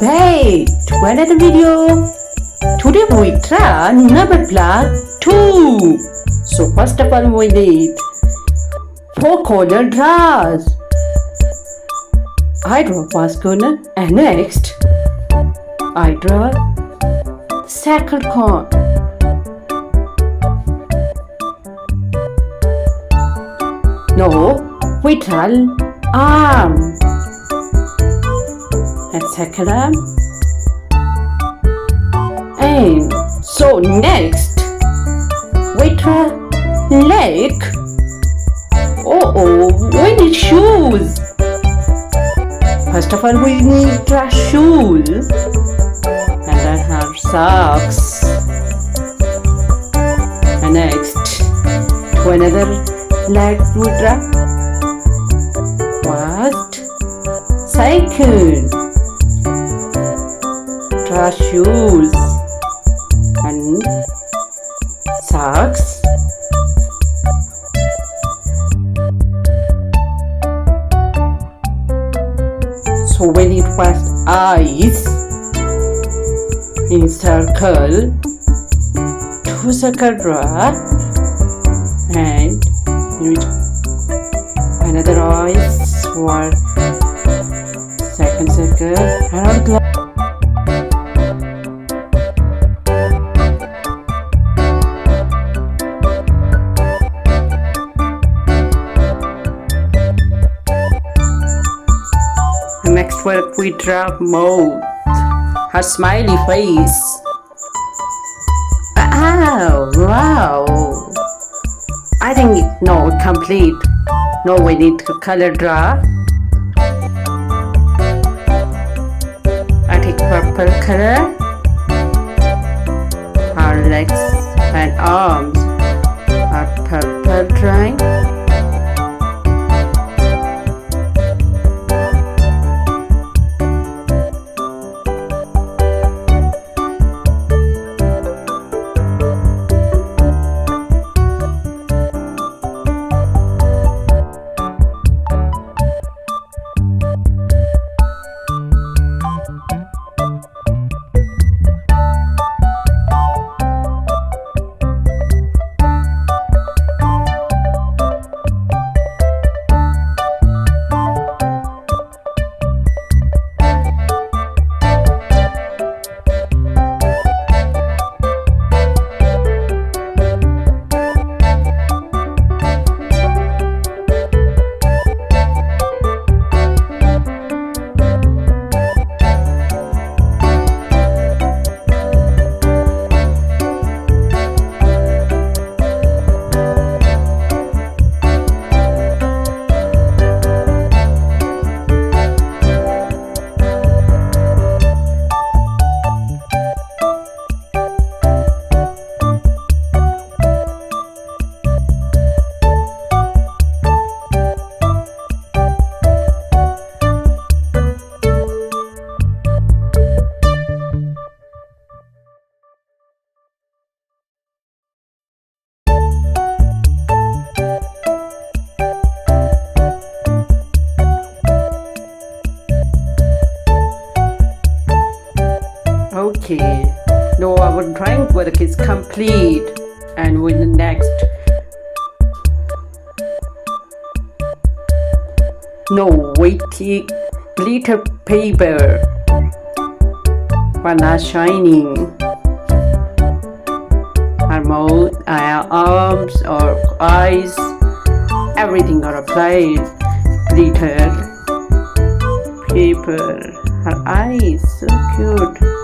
Welcome back to another video. Today we try Numberblock 2. So first of all we need 4 corner drawers. I draw first corner and next I draw second corner. No, we draw arm. And second arm. And so next we draw leg. We need shoes. First of all we need draw shoes and then have socks. And next to another leg we draw first cycle. Draw shoes and socks. So we need first eyes in circle, 2 circle draw and another eyes for second circle and next we draw mouth, her smiley face. Oh, wow! I think no complete. No, we need to color draw. I take purple color. Her legs and arms are purple drawing. Okay, now our drawing work is complete, and with the next. No, we take glitter paper. One are shining. Our mouth, our arms, our eyes, everything are applied. Glitter paper. Her eyes, so cute.